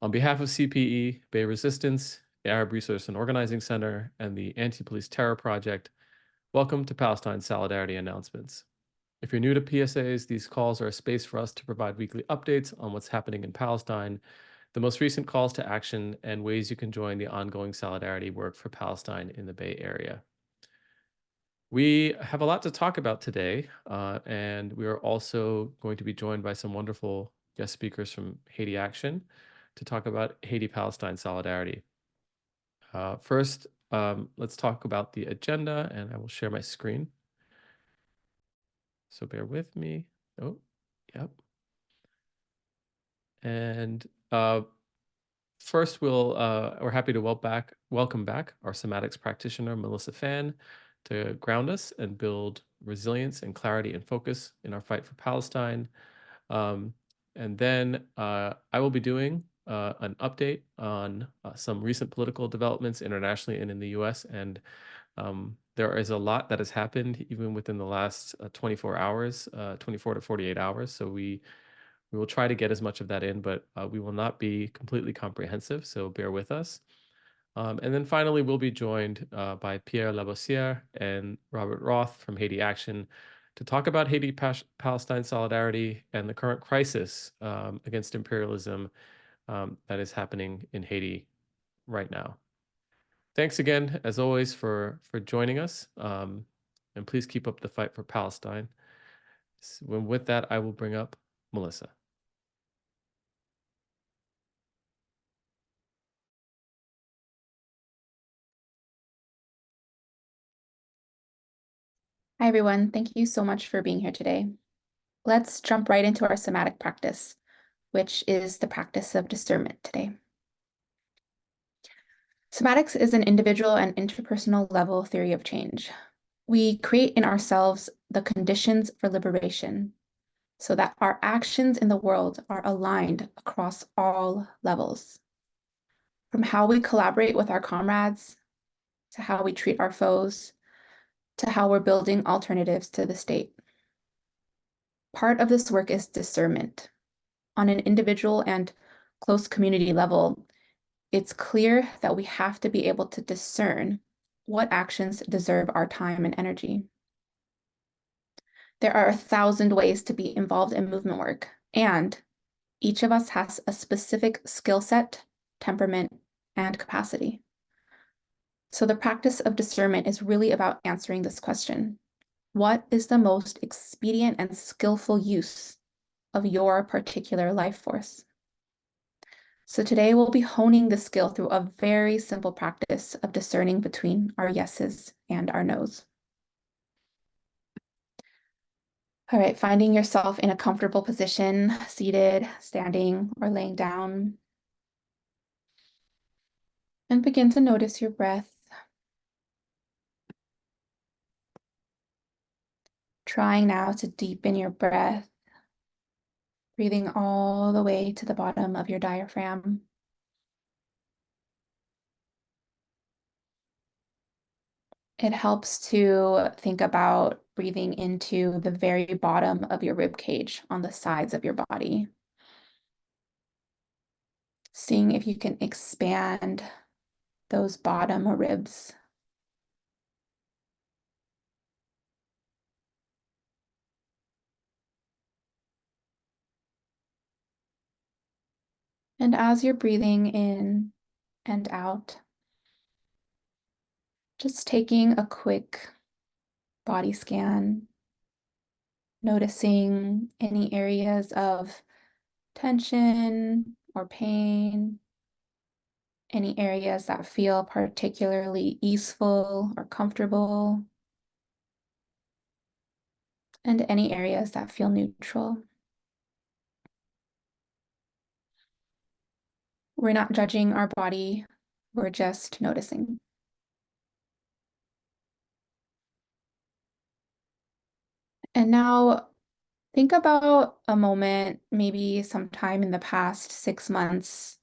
On behalf of CPE, Bay Resistance, the Arab Resource and Organizing Center, and the Anti-Police Terror Project, welcome to Palestine Solidarity Announcements. If you're new to PSAs, these calls are a space for us to provide weekly updates on what's happening in Palestine, the most recent calls to action, and ways you can join the ongoing solidarity work for Palestine in the Bay Area. We have a lot to talk about today, and we are also going to be joined by some wonderful guest speakers from Haiti Action to talk about Haiti-Palestine solidarity. First, let's talk about the agenda, and I will share my screen. So bear with me. Oh, yep. And first, we're happy to welcome back our somatics practitioner, Melissa Fan, to ground us and build resilience and clarity and focus in our fight for Palestine. And then I will be doing an update on some recent political developments internationally and in the US. And there is a lot that has happened even within the last 24 hours, 24 to 48 hours. So we will try to get as much of that in, but we will not be completely comprehensive. So bear with us. And then finally, we'll be joined by Pierre Labossière and Robert Roth from Haiti Action to talk about Haiti-Palestine solidarity and the current crisis against imperialism that is happening in Haiti right now. Thanks again, as always, for joining us. And please keep up the fight for Palestine. With that, I will bring up Melissa. Hi, everyone. Thank you so much for being here today. Let's jump right into our somatic practice, which is the practice of discernment today. Somatics is an individual and interpersonal level theory of change. We create in ourselves the conditions for liberation so that our actions in the world are aligned across all levels. From how we collaborate with our comrades, to how we treat our foes, to how we're building alternatives to the state. Part of this work is discernment. On an individual and close community level, it's clear that we have to be able to discern what actions deserve our time and energy. There are 1,000 ways to be involved in movement work, and each of us has a specific skill set, temperament, and capacity. So the practice of discernment is really about answering this question. What is the most expedient and skillful use of your particular life force? So today we'll be honing the skill through a very simple practice of discerning between our yeses and our nos. All right, finding yourself in a comfortable position, seated, standing, or laying down. And begin to notice your breath. Trying now to deepen your breath, breathing all the way to the bottom of your diaphragm. It helps to think about breathing into the very bottom of your rib cage on the sides of your body. Seeing if you can expand those bottom ribs. And as you're breathing in and out, just taking a quick body scan, noticing any areas of tension or pain, any areas that feel particularly easeful or comfortable, and any areas that feel neutral. We're not judging our body, we're just noticing. And now think about a moment, maybe sometime in the past 6 months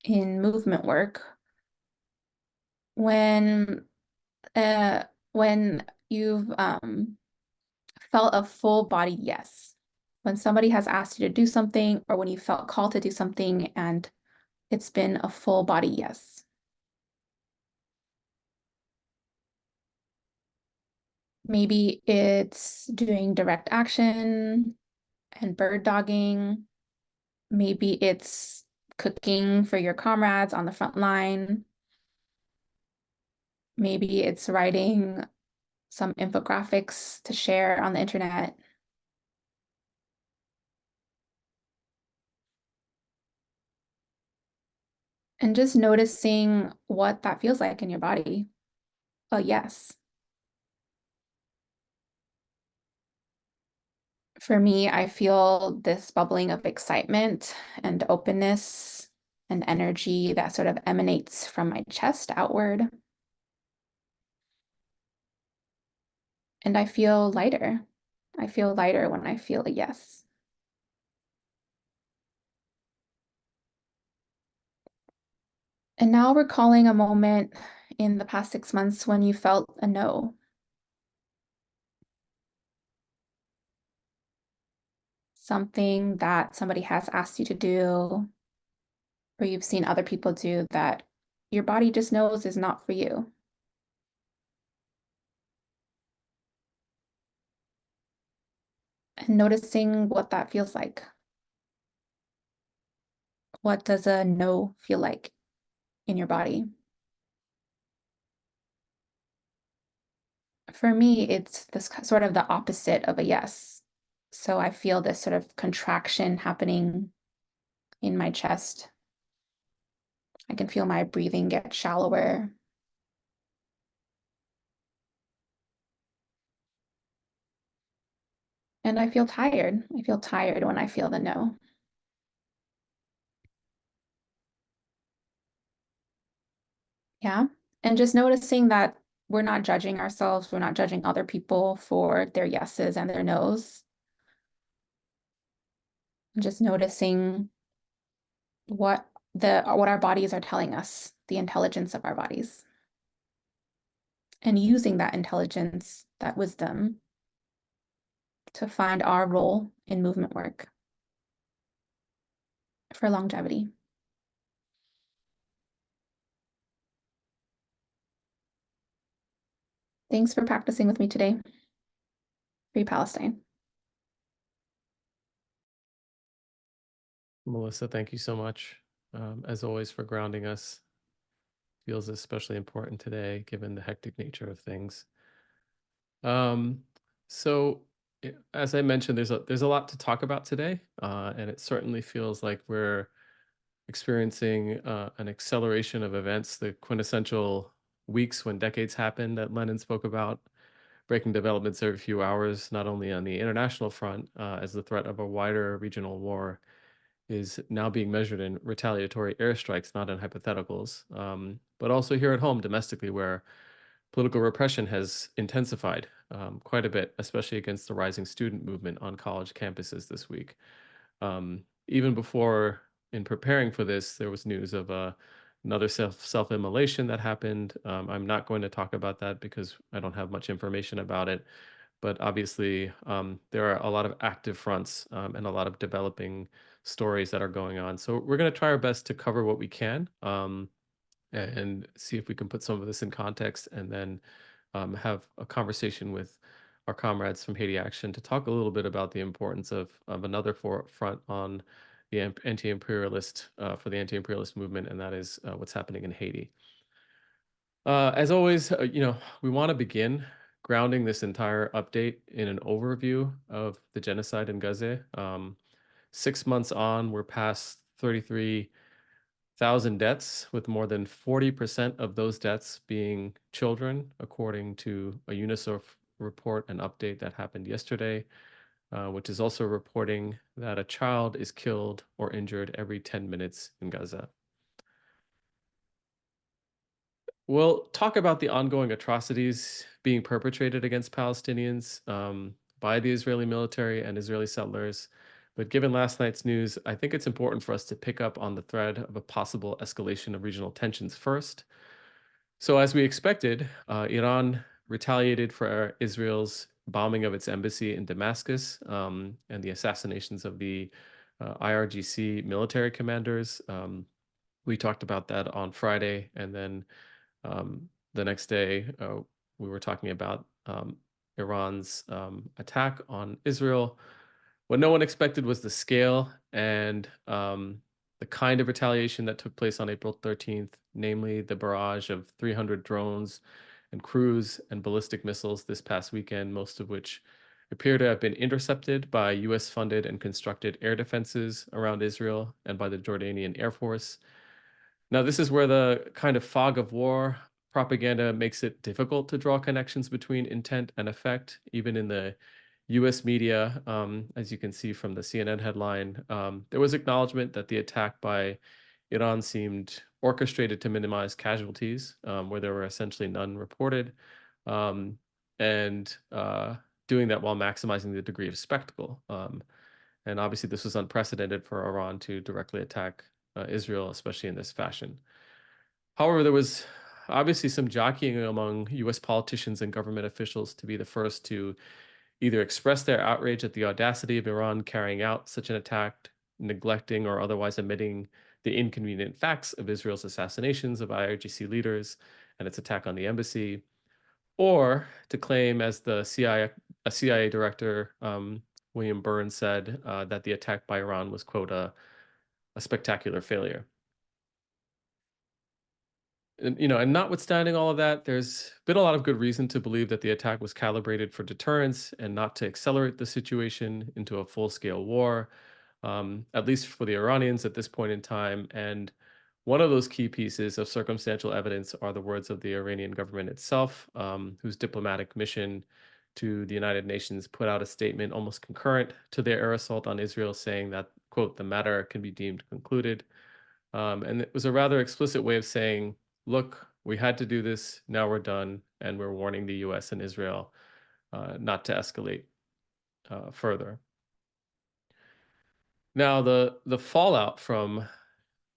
in movement work, when you've felt a full body yes. When somebody has asked you to do something, or when you felt called to do something and it's been a full body yes. Maybe it's doing direct action and bird dogging. Maybe it's cooking for your comrades on the front line. Maybe it's writing some infographics to share on the internet. And just noticing what that feels like in your body. A yes. For me, I feel this bubbling of excitement and openness and energy that sort of emanates from my chest outward. And I feel lighter. I feel lighter when I feel a yes. And now recalling a moment in the past 6 months when you felt a no. Something that somebody has asked you to do, or you've seen other people do that your body just knows is not for you. And noticing what that feels like. What does a no feel like in your body? For me, it's this sort of the opposite of a yes. So I feel this sort of contraction happening in my chest. I can feel my breathing get shallower. And I feel tired. I feel tired when I feel the no. Yeah. And just noticing that we're not judging ourselves, we're not judging other people for their yeses and their nos. Just noticing what our bodies are telling us, the intelligence of our bodies, and using that intelligence, that wisdom, to find our role in movement work for longevity. Thanks for practicing with me today. Free Palestine. Melissa, thank you so much, as always, for grounding us. Feels especially important today, given the hectic nature of things. Um, so, as I mentioned, there's a lot to talk about today, and it certainly feels like we're experiencing an acceleration of events, the quintessential weeks when decades happened that Lenin spoke about, breaking developments every few hours, not only on the international front, as the threat of a wider regional war is now being measured in retaliatory airstrikes, not in hypotheticals, but also here at home domestically, where political repression has intensified quite a bit, especially against the rising student movement on college campuses this week. Even before, in preparing for this, there was news of another self-immolation that happened. I'm not going to talk about that because I don't have much information about it. But obviously, there are a lot of active fronts and a lot of developing stories that are going on. So we're going to try our best to cover what we can. And see if we can put some of this in context, and then have a conversation with our comrades from Haiti Action to talk a little bit about the importance of another front on the anti-imperialist for the anti-imperialist movement, and that is what's happening in Haiti. As always, we want to begin grounding this entire update in an overview of the genocide in Gaza. 6 months on, we're past 33,000 deaths, with more than 40% of those deaths being children, according to a UNICEF report and update that happened yesterday, which is also reporting that a child is killed or injured every 10 minutes in Gaza. We'll talk about the ongoing atrocities being perpetrated against Palestinians by the Israeli military and Israeli settlers. But given last night's news, I think it's important for us to pick up on the thread of a possible escalation of regional tensions first. So, as we expected, Iran retaliated for Israel's bombing of its embassy in Damascus and the assassinations of the IRGC military commanders. We talked about that on Friday, and then the next day we were talking about Iran's attack on Israel. What no one expected was the scale and the kind of retaliation that took place on April 13th, namely the barrage of 300 drones and cruise and ballistic missiles this past weekend, most of which appear to have been intercepted by US funded and constructed air defenses around Israel and by the Jordanian Air Force. Now, this is where the kind of fog of war propaganda makes it difficult to draw connections between intent and effect, even in the US media. As you can see from the CNN headline, there was acknowledgement that the attack by Iran seemed orchestrated to minimize casualties, where there were essentially none reported, um, and doing that while maximizing the degree of spectacle. And obviously, this was unprecedented for Iran to directly attack Israel, especially in this fashion. However, there was obviously some jockeying among US politicians and government officials to be the first to either express their outrage at the audacity of Iran carrying out such an attack, neglecting or otherwise omitting the inconvenient facts of Israel's assassinations of IRGC leaders and its attack on the embassy, or to claim, as the CIA director, William Burns, said, that the attack by Iran was, quote, a spectacular failure. And notwithstanding all of that, there's been a lot of good reason to believe that the attack was calibrated for deterrence and not to accelerate the situation into a full-scale war, at least for the Iranians at this point in time. And one of those key pieces of circumstantial evidence are the words of the Iranian government itself, whose diplomatic mission to the United Nations put out a statement almost concurrent to their air assault on Israel, saying that, quote, the matter can be deemed concluded. And it was a rather explicit way of saying, look, we had to do this, now we're done, and we're warning the US and Israel not to escalate further. Now, the fallout from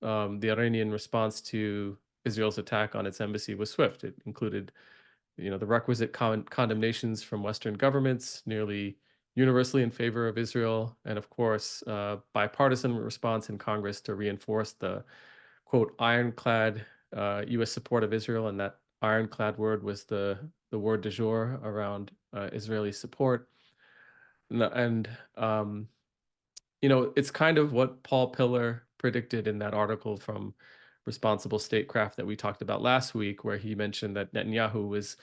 the Iranian response to Israel's attack on its embassy was swift. It included, the requisite condemnations from Western governments, nearly universally in favor of Israel, and of course, bipartisan response in Congress to reinforce the quote ironclad U.S. support of Israel, and that ironclad word was the word du jour around Israeli support. And it's kind of what Paul Pillar predicted in that article from Responsible Statecraft that we talked about last week, where he mentioned that Netanyahu was,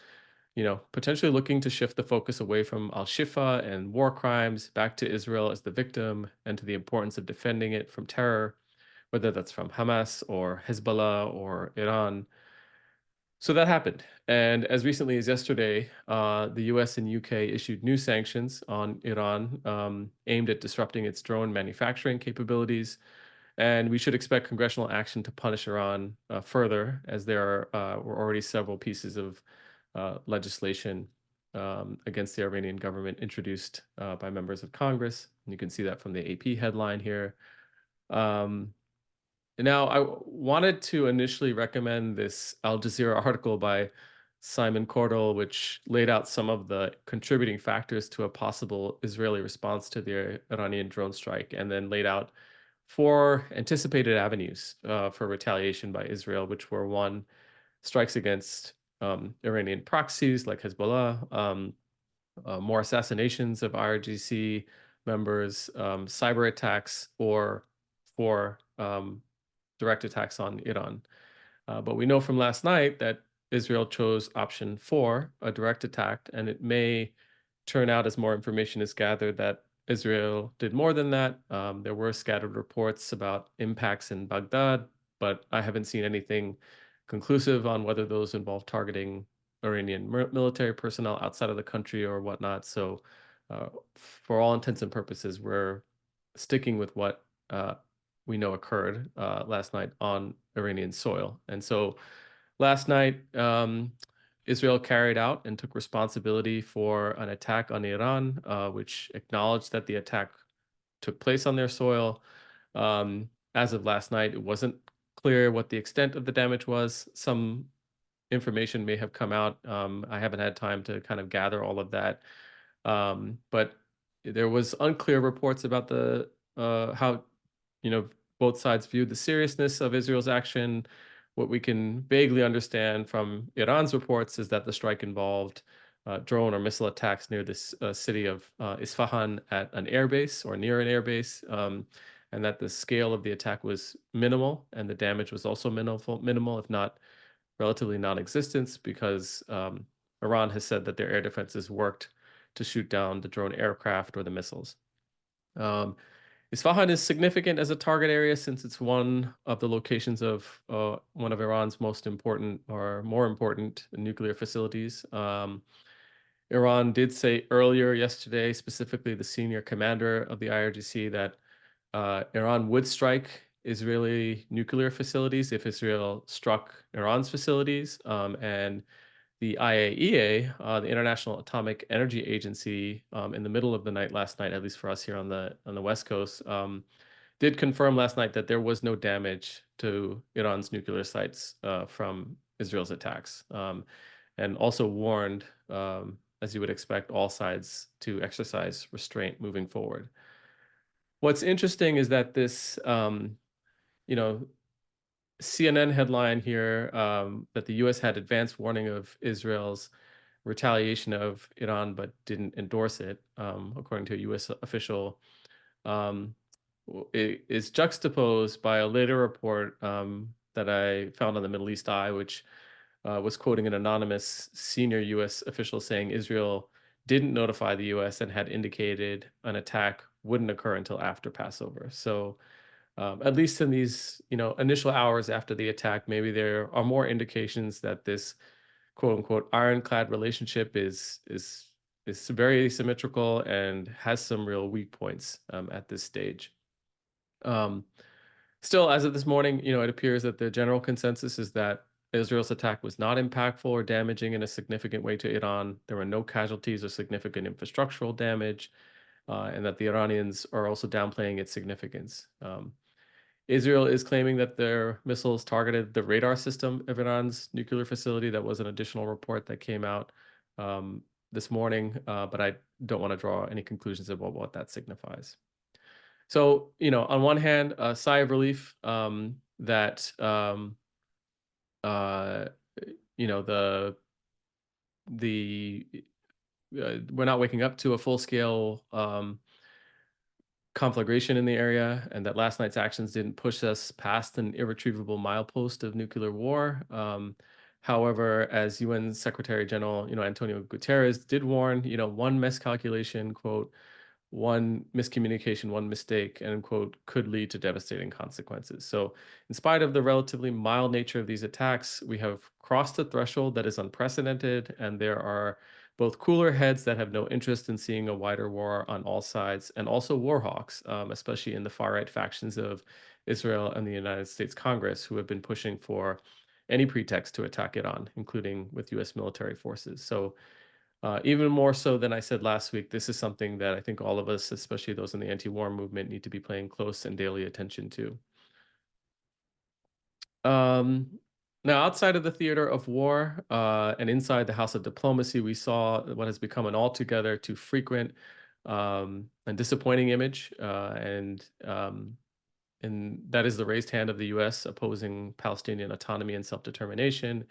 potentially looking to shift the focus away from al-Shifa and war crimes back to Israel as the victim and to the importance of defending it from terror, whether that's from Hamas or Hezbollah or Iran. So that happened. And as recently as yesterday, the US and UK issued new sanctions on Iran, aimed at disrupting its drone manufacturing capabilities. And we should expect congressional action to punish Iran further, as there were already several pieces of legislation against the Iranian government introduced by members of Congress. And you can see that from the AP headline here. Um, Now, wanted to initially recommend this Al Jazeera article by Simon Cordell, which laid out some of the contributing factors to a possible Israeli response to the Iranian drone strike, and then laid out four anticipated avenues for retaliation by Israel, which were: one, strikes against Iranian proxies like Hezbollah, more assassinations of IRGC members, cyber attacks, or four, direct attacks on Iran. But we know from last night that Israel chose option four, a direct attack, and it may turn out, as more information is gathered, that Israel did more than that. There were scattered reports about impacts in Baghdad, but I haven't seen anything conclusive on whether those involve targeting Iranian military personnel outside of the country or whatnot. So, for all intents and purposes, we're sticking with what we know occurred last night on Iranian soil. And so last night, Israel carried out and took responsibility for an attack on Iran, which acknowledged that the attack took place on their soil. As of last night, it wasn't clear what the extent of the damage was. Some information may have come out. I haven't had time to kind of gather all of that. But there was unclear reports about the how, you know, both sides viewed the seriousness of Israel's action. What we can vaguely understand from Iran's reports is that the strike involved drone or missile attacks near this city of Isfahan at an airbase or near an airbase, and that the scale of the attack was minimal and the damage was also minimal, if not relatively non-existent, because Iran has said that their air defenses worked to shoot down the drone aircraft or the missiles. Um, Isfahan is significant as a target area since it's one of the locations of one of Iran's most important or more important nuclear facilities. Iran did say earlier yesterday, specifically the senior commander of the IRGC, that Iran would strike Israeli nuclear facilities if Israel struck Iran's facilities. And the IAEA, the International Atomic Energy Agency, in the middle of the night last night, at least for us here on the West Coast, did confirm last night that there was no damage to Iran's nuclear sites from Israel's attacks, and also warned, as you would expect, all sides to exercise restraint moving forward. What's interesting is that this, you know, CNN headline here, that the U.S. had advance warning of Israel's retaliation of Iran, but didn't endorse it, according to a U.S. official, um, is juxtaposed by a later report that I found on the Middle East Eye, which was quoting an anonymous senior U.S. official saying Israel didn't notify the U.S. and had indicated an attack wouldn't occur until after Passover. So at least in these, initial hours after the attack, maybe there are more indications that this quote unquote ironclad relationship is very symmetrical and has some real weak points at this stage. Um, Still, as of this morning, it appears that the general consensus is that Israel's attack was not impactful or damaging in a significant way to Iran. There were no casualties or significant infrastructural damage, and that the Iranians are also downplaying its significance. Israel is claiming that their missiles targeted the radar system of Iran's nuclear facility. That was an additional report that came out this morning, but I don't want to draw any conclusions about what that signifies. So, on one hand, a sigh of relief that uh, the we're not waking up to a full scale conflagration in the area, and that last night's actions didn't push us past an irretrievable milepost of nuclear war. However, as UN Secretary General, Antonio Guterres did warn, one miscalculation, quote, one miscommunication, one mistake, end quote, could lead to devastating consequences. So, in spite of the relatively mild nature of these attacks, we have crossed a threshold that is unprecedented, and there are both cooler heads that have no interest in seeing a wider war on all sides, and also war hawks, especially in the far right factions of Israel and the United States Congress, who have been pushing for any pretext to attack Iran, including with US military forces. So, even more so than I said last week, this is something that I think all of us, especially those in the anti-war movement, need to be paying close and daily attention to. Um, Now, outside of the theater of war and inside the house of diplomacy, we saw what has become an altogether too frequent and disappointing image, and that is the raised hand of the U.S. opposing Palestinian autonomy and self-determination.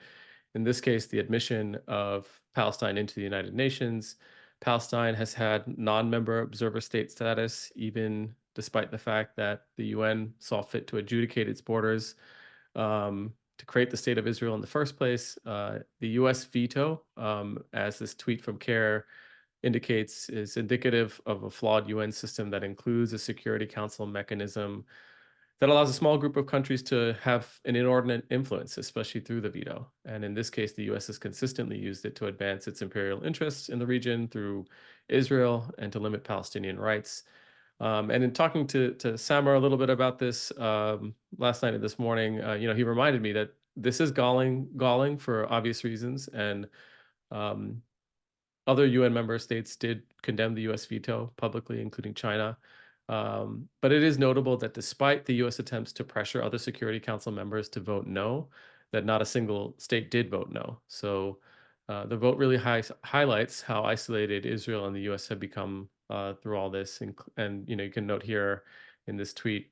In this case, the admission of Palestine into the United Nations. Palestine has had non-member observer state status, even despite the fact that the UN saw fit to adjudicate its borders to create the state of Israel in the first place. The US veto, as this tweet from CARE indicates, is indicative of a flawed UN system that includes a Security Council mechanism that allows a small group of countries to have an inordinate influence, especially through the veto. And in this case, the US has consistently used it to advance its imperial interests in the region through Israel and to limit Palestinian rights. And in talking to Samar a little bit about this last night and this morning, he reminded me that this is galling for obvious reasons, and um, other UN member states did condemn the US veto publicly, including China. But it is notable that despite the US attempts to pressure other Security Council members to vote no, that not a single state did vote no. So the vote really highlights how isolated Israel and the US have become through all this. And you can note here in this tweet,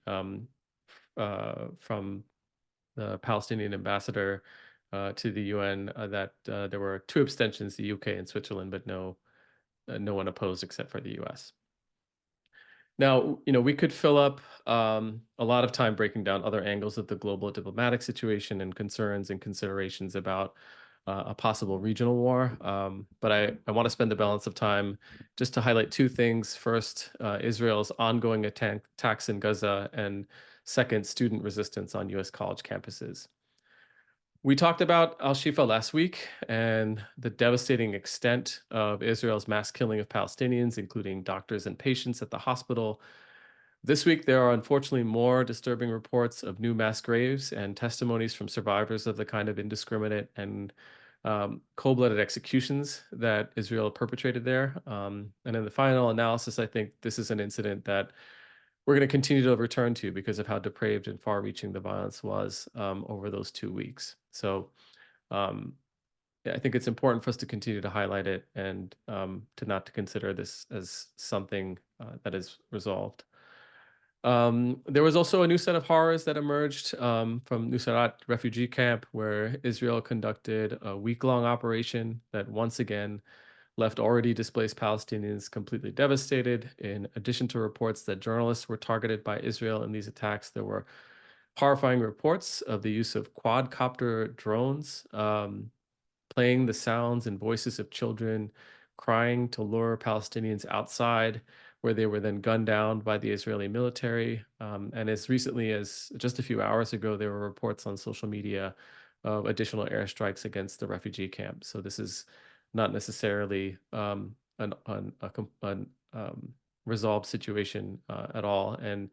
from the Palestinian ambassador to the UN that there were two abstentions, the UK and Switzerland, but no one opposed except for the US. Now, we could fill up a lot of time breaking down other angles of the global diplomatic situation and concerns and considerations about a possible regional war. But I want to spend the balance of time just to highlight two things. First, Israel's ongoing attacks in Gaza, and second, student resistance on US college campuses. We talked about Al Shifa last week and the devastating extent of Israel's mass killing of Palestinians, including doctors and patients at the hospital. This week, there are unfortunately more disturbing reports of new mass graves and testimonies from survivors of the kind of indiscriminate and cold-blooded executions that Israel perpetrated there. And in the final analysis, I think this is an incident that we're going to continue to return to because of how depraved and far-reaching the violence was over those 2 weeks. So um, yeah, I think it's important for us to continue to highlight it and to not to consider this as something that is resolved. There was also a new set of horrors that emerged from Nusayrat refugee camp, where Israel conducted a week-long operation that once again left already displaced Palestinians completely devastated. In addition to reports that journalists were targeted by Israel in these attacks, there were horrifying reports of the use of quadcopter drones, playing the sounds and voices of children crying to lure Palestinians outside, where they were then gunned down by the Israeli military. And as recently as just a few hours ago, there were reports on social media of additional airstrikes against the refugee camp. So this is not necessarily an resolved situation at all. And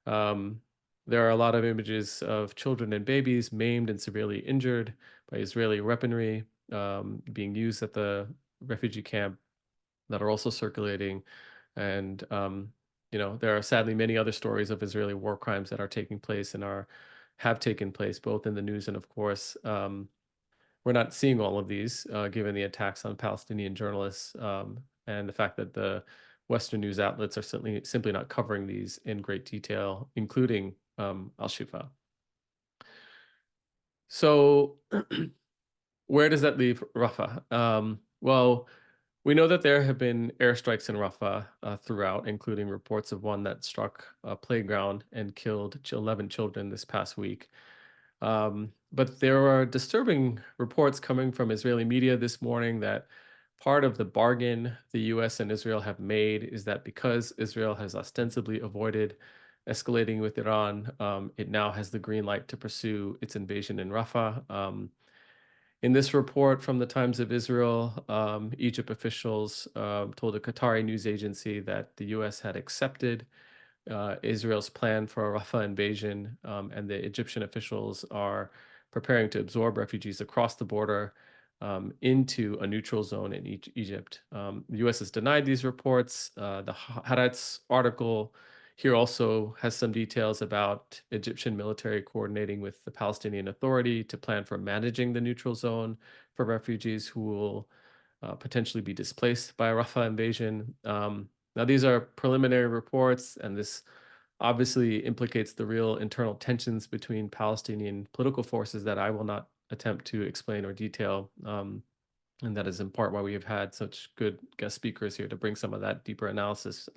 um, there are a lot of images of children and babies maimed and severely injured by Israeli weaponry being used at the refugee camp that are also circulating. And, there are sadly many other stories of Israeli war crimes that are taking place and have taken place both in the news and, of course, we're not seeing all of these given the attacks on Palestinian journalists and the fact that the Western news outlets are simply not covering these in great detail, including Al Shifa. So, where does that leave Rafah? Well, we know that there have been airstrikes in Rafah throughout, including reports of one that struck a playground and killed 11 children this past week. But there are disturbing reports coming from Israeli media this morning that part of the bargain the US and Israel have made is that because Israel has ostensibly avoided escalating with Iran, it now has the green light to pursue its invasion in Rafah. In this report from the Times of Israel, Egypt officials told a Qatari news agency that the US had accepted Israel's plan for a Rafah invasion, and the Egyptian officials are preparing to absorb refugees across the border into a neutral zone in Egypt. The U.S. has denied these reports. The Haaretz article here also has some details about Egyptian military coordinating with the Palestinian Authority to plan for managing the neutral zone for refugees who will potentially be displaced by a Rafah invasion. Now, these are preliminary reports, and this obviously implicates the real internal tensions between Palestinian political forces that I will not attempt to explain or detail. And that is in part why we have had such good guest speakers here to bring some of that deeper analysis,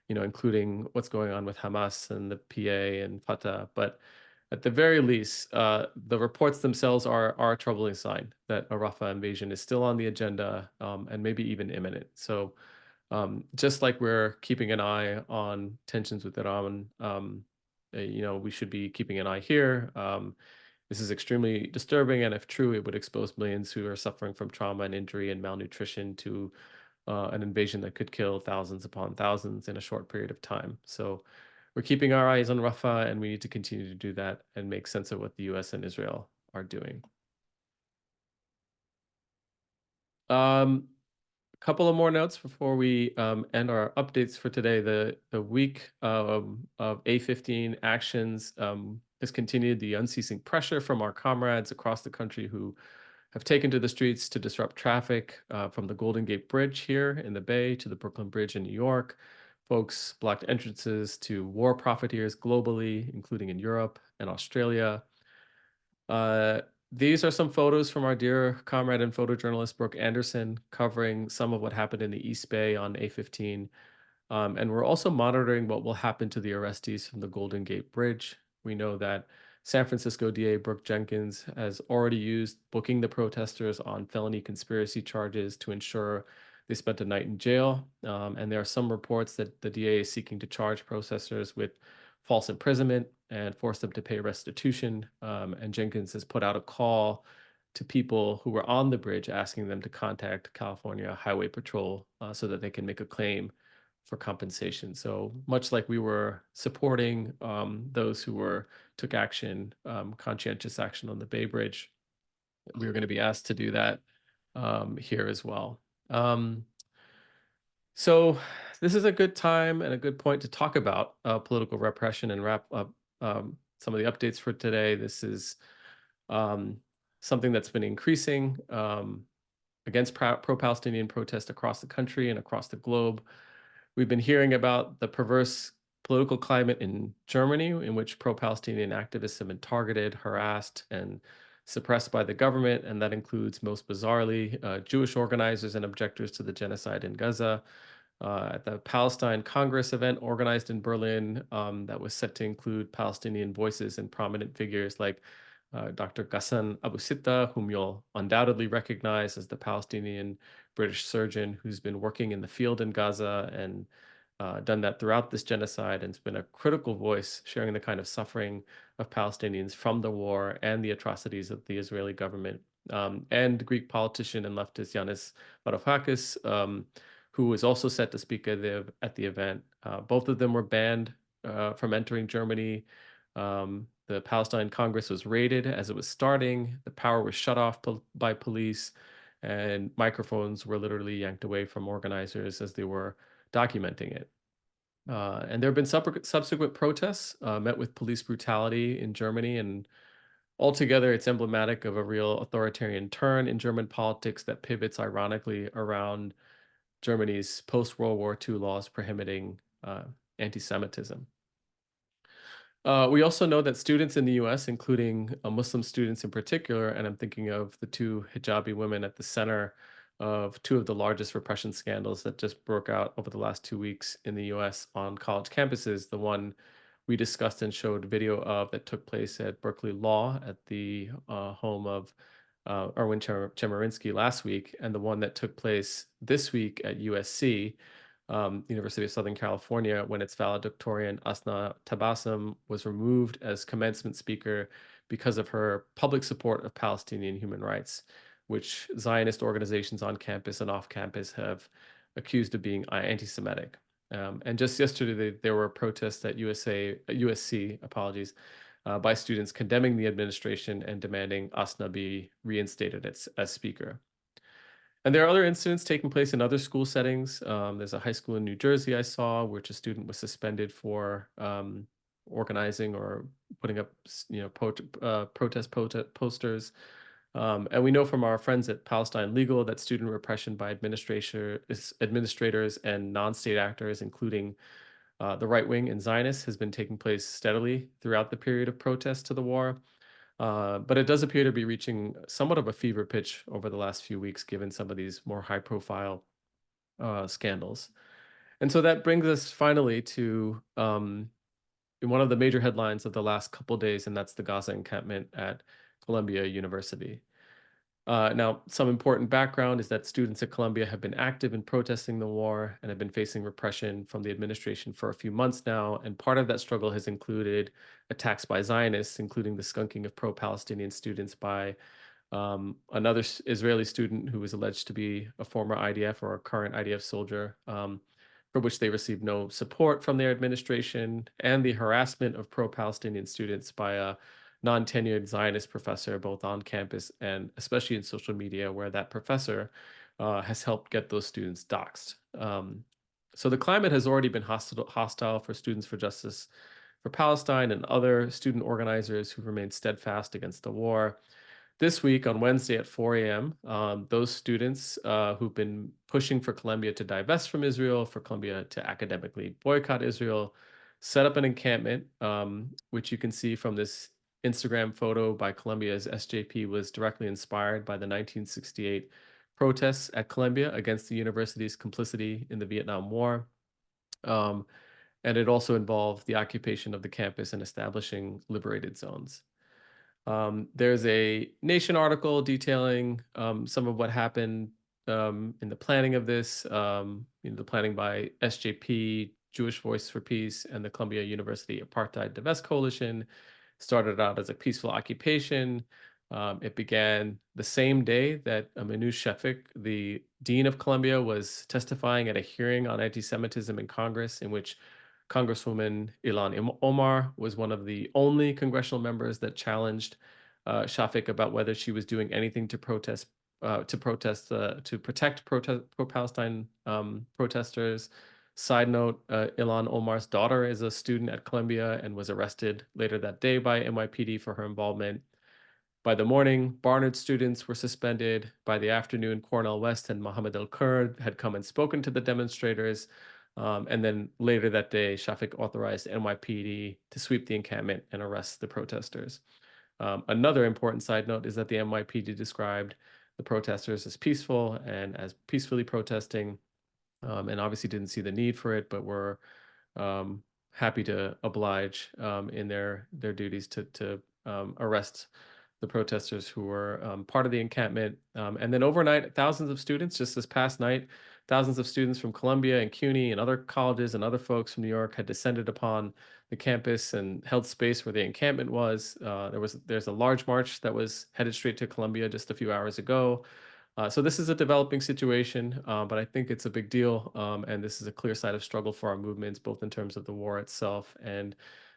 including what's going on with Hamas and the PA and Fatah. But at the very least, the reports themselves are a troubling sign that a Rafah invasion is still on the agenda and maybe even imminent. So just like we're keeping an eye on tensions with Iran, we should be keeping an eye here. This is extremely disturbing, and if true, it would expose millions who are suffering from trauma and injury and malnutrition to an invasion that could kill thousands upon thousands in a short period of time. So we're keeping our eyes on Rafah, and we need to continue to do that and make sense of what the U.S. and Israel are doing. Um, Couple of more notes before we end our updates for today. The week of A15 actions has continued the unceasing pressure from our comrades across the country who have taken to the streets to disrupt traffic from the Golden Gate Bridge here in the Bay to the Brooklyn Bridge in New York, folks blocked entrances to war profiteers globally, including in Europe and Australia. Uh, these are some photos from our dear comrade and photojournalist Brooke Anderson covering some of what happened in the East Bay on A15. And we're also monitoring what will happen to the arrestees from the Golden Gate Bridge. We know that San Francisco DA Brooke Jenkins has already used booking the protesters on felony conspiracy charges to ensure they spent a night in jail. And there are some reports that the DA is seeking to charge protesters with false imprisonment and force them to pay restitution. And Jenkins has put out a call to people who were on the bridge asking them to contact California Highway Patrol so that they can make a claim for compensation. So much like we were supporting those who took action, conscientious action on the Bay Bridge, we were going to be asked to do that here as well. Um, so this is a good time and a good point to talk about political repression and wrap up some of the updates for today. This is um, something that's been increasing against pro-Palestinian protests across the country and across the globe. We've been hearing about the perverse political climate in Germany, in which pro-Palestinian activists have been targeted, harassed, and suppressed by the government, and that includes, most bizarrely, Jewish organizers and objectors to the genocide in Gaza. At the Palestine Congress event organized in Berlin, that was set to include Palestinian voices and prominent figures like Dr. Ghassan Abu Sitta, whom you'll undoubtedly recognize as the Palestinian British surgeon who's been working in the field in Gaza and done that throughout this genocide and has been a critical voice sharing the kind of suffering of Palestinians from the war and the atrocities of the Israeli government. And Greek politician and leftist Yanis Varoufakis, who was also set to speak at the event. Both of them were banned from entering Germany. The Palestine Congress was raided as it was starting. The power was shut off by police, and microphones were literally yanked away from organizers as they were documenting it. And there have been subsequent protests met with police brutality in Germany, and altogether, it's emblematic of a real authoritarian turn in German politics that pivots ironically around Germany's post-World War II laws prohibiting anti-Semitism. We also know that students in the US, including Muslim students in particular, and I'm thinking of the two hijabi women at the center of two of the largest repression scandals that just broke out over the last 2 weeks in the US on college campuses. The one we discussed and showed video of that took place at Berkeley Law at the home of Erwin Chemerinsky last week, and the one that took place this week at USC, University of Southern California, when its valedictorian Asna Tabassum was removed as commencement speaker because of her public support of Palestinian human rights, which Zionist organizations on campus and off campus have accused of being anti-Semitic. And just yesterday, there were protests at USC, apologies, by students condemning the administration and demanding Asna be reinstated as speaker. And there are other incidents taking place in other school settings. There's a high school in New Jersey I saw, which a student was suspended for organizing or putting up, protest posters. And we know from our friends at Palestine Legal that student repression by administrators and non-state actors, including the right wing and Zionists, has been taking place steadily throughout the period of protest to the war. But it does appear to be reaching somewhat of a fever pitch over the last few weeks, given some of these more high-profile scandals. And so that brings us finally to one of the major headlines of the last couple days, and that's the Gaza encampment at Columbia University. Now, some important background is that students at Columbia have been active in protesting the war and have been facing repression from the administration for a few months now. And part of that struggle has included attacks by Zionists, including the skunking of pro-Palestinian students by another Israeli student who was alleged to be a former IDF or a current IDF soldier, for which they received no support from their administration, and the harassment of pro-Palestinian students by a non-tenured Zionist professor, both on campus and especially in social media, where that professor has helped get those students doxxed. So the climate has already been hostile for Students for Justice for Palestine and other student organizers who remain steadfast against the war. this week on Wednesday at 4 a.m., those students who've been pushing for Colombia to divest from Israel, for Colombia to academically boycott Israel, set up an encampment, which you can see from this Instagram photo by Colombia's SJP, was directly inspired by the 1968 protests at Colombia against the university's complicity in the Vietnam War. Um, and it also involved the occupation of the campus and establishing liberated zones. There's a Nation article detailing some of what happened in the planning of this, the planning by SJP, Jewish Voice for Peace, and the Columbia University Apartheid Divest Coalition. Started out as a peaceful occupation. It began the same day that Manu Shefik, the dean of Columbia, was testifying at a hearing on anti-Semitism in Congress, in which Congresswoman Ilan Omar was one of the only congressional members that challenged Shafik about whether she was doing anything to to protect pro-Palestine protesters. Side note: Ilan Omar's daughter is a student at Columbia and was arrested later that day by NYPD for her involvement. By the morning, Barnard students were suspended. By the afternoon, Cornell West and Mohammed El Kurd had come and spoken to the demonstrators. And then later that day, Shafik authorized NYPD to sweep the encampment and arrest the protesters. Another important side note is that the NYPD described the protesters as peaceful and as peacefully protesting, and obviously didn't see the need for it, but were um, happy to oblige in their duties to arrest the protesters who were part of the encampment. And then overnight, thousands of students, just this past night, thousands of students from Columbia and CUNY and other colleges and other folks from New York had descended upon the campus and held space where the encampment was. There's a large march that was headed straight to Columbia just a few hours ago. So this is a developing situation, but I think it's a big deal, and this is a clear side of struggle for our movements, both in terms of the war itself and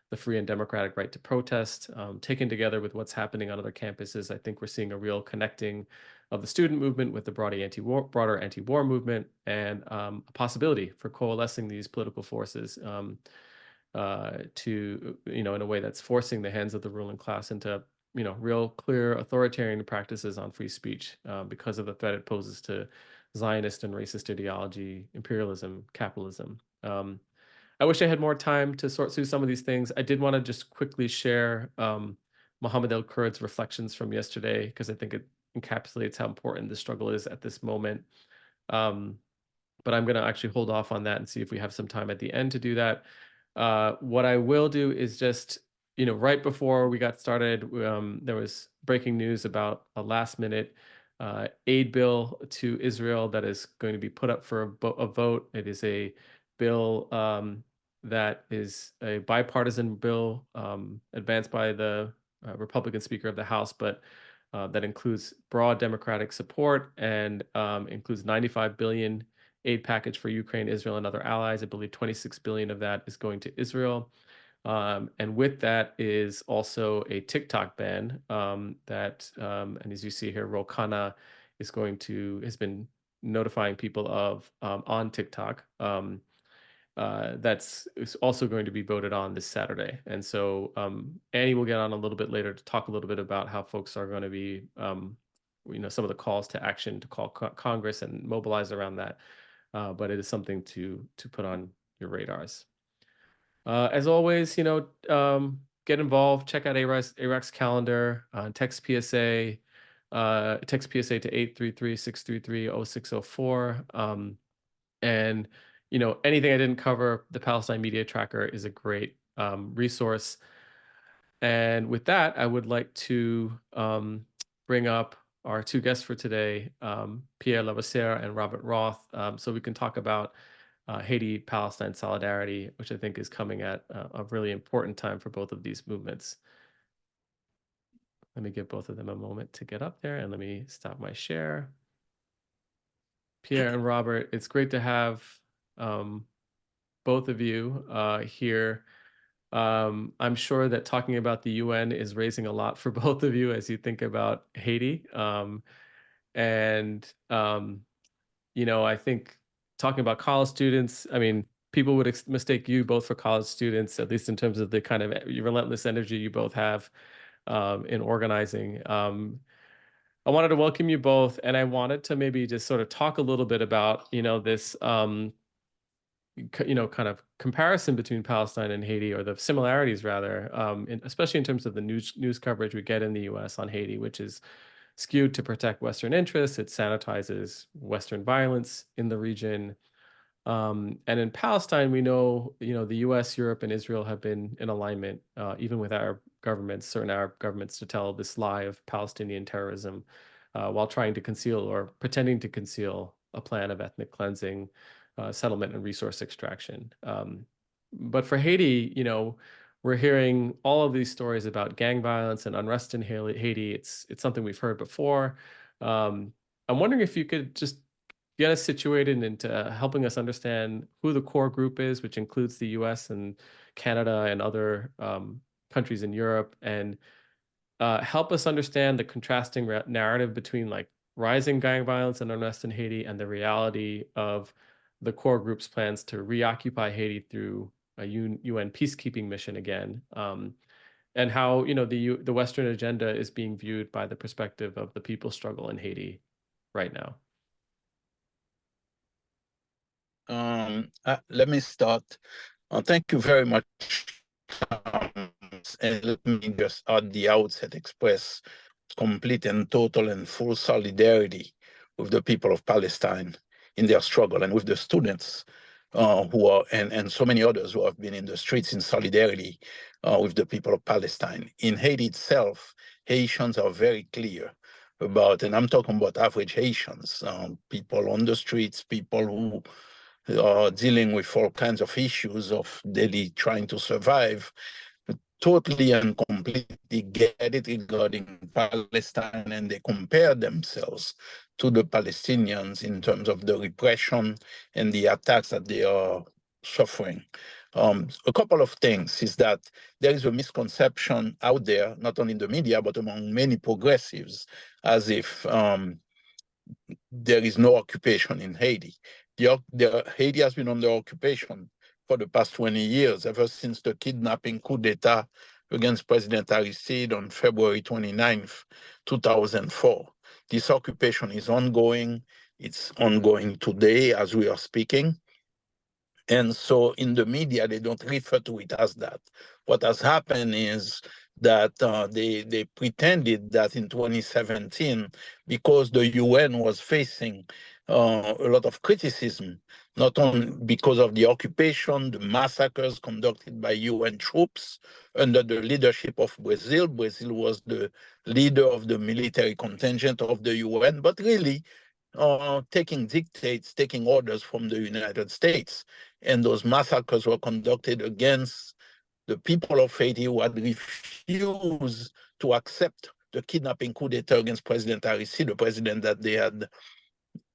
the free and democratic right to protest. Taken together with what's happening on other campuses, I think we're seeing a real connecting of the student movement with the broader anti-war movement, and a possibility for coalescing these political forces to, in a way that's forcing the hands of the ruling class into, real clear authoritarian practices on free speech because of the threat it poses to Zionist and racist ideology, imperialism, capitalism. I wish I had more time to sort through some of these things. I did want to just quickly share Mohammed El Kurd's reflections from yesterday, because I think it encapsulates how important the struggle is at this moment. Um, but I'm going to actually hold off on that and see if we have some time at the end to do that. What I will do is just, right before we got started, there was breaking news about a last minute aid bill to Israel that is going to be put up for a vote. It is a bill that is a bipartisan bill advanced by the Republican Speaker of the House, but that includes broad Democratic support and includes 95 billion aid package for Ukraine, Israel, and other allies. I believe 26 billion of that is going to Israel. And with that is also a TikTok ban and as you see here, Rokana has been notifying people of on TikTok. That's is also going to be voted on this Saturday. And so Annie will get on a little bit later to talk a little bit about how folks are going to be, some of the calls to action to call Congress and mobilize around that. But it is something to put on your radars. As always, get involved. Check out Iraq's calendar. Text PSA to 833-633-0604. And anything I didn't cover, the Palestine Media Tracker is a great resource. And with that, I would like to bring up our two guests for today, Pierre Levasseur and Robert Roth, so we can talk about Haiti-Palestine solidarity, which I think is coming at a really important time for both of these movements. Let me give both of them a moment to get up there, and let me stop my share. Pierre and Robert, it's great to have both of you here. I'm sure that talking about the UN is raising a lot for both of you as you think about Haiti. And I think talking about college students, I mean, people would mistake you both for college students, at least in terms of the kind of relentless energy you both have in organizing. I wanted to welcome you both, and I wanted to maybe just sort of talk a little bit about, this, kind of comparison between Palestine and Haiti, or the similarities rather, especially in terms of the news coverage we get in the U.S. on Haiti, which is skewed to protect Western interests. It sanitizes Western violence in the region. And in Palestine, we know, the U.S., Europe, and Israel have been in alignment, even with certain Arab governments, to tell this lie of Palestinian terrorism, while trying to conceal or pretending to conceal a plan of ethnic cleansing, settlement, and resource extraction. But for Haiti, we're hearing all of these stories about gang violence and unrest in Haiti. It's something we've heard before. Um, I'm wondering if you could just get us situated into helping us understand who the core group is, which includes the U.S. and Canada and other countries in Europe, and help us understand the contrasting narrative between like rising gang violence and unrest in Haiti and the reality of the core group's plans to reoccupy Haiti through a UN peacekeeping mission again, and how the Western agenda is being viewed by the perspective of the people's struggle in Haiti right now. Let me start. Thank you very much. And let me just at the outset express complete and total and full solidarity with the people of Palestine in their struggle, and with the students who are, and so many others who have been in the streets in solidarity with the people of Palestine. In Haiti itself, Haitians are very clear about, and I'm talking about average Haitians, people on the streets, people who are dealing with all kinds of issues of daily trying to survive, totally and completely get it regarding Palestine, and they compare themselves to the Palestinians in terms of the repression and the attacks that they are suffering. A couple of things is that there is a misconception out there, not only in the media, but among many progressives, as if there is no occupation in Haiti. Haiti has been under occupation for the past 20 years, ever since the kidnapping coup d'etat against President Aristide on February 29th, 2004. This occupation is ongoing. It's ongoing today as we are speaking. And so in the media, they don't refer to it as that. What has happened is that they pretended that in 2017, because the UN was facing a lot of criticism, not only because of the occupation, the massacres conducted by UN troops under the leadership of Brazil. Brazil was the leader of the military contingent of the UN, but really taking dictates, taking orders from the United States. And those massacres were conducted against the people of Haiti, who had refused to accept the kidnapping coup d'etat against President Aristide, the president that they had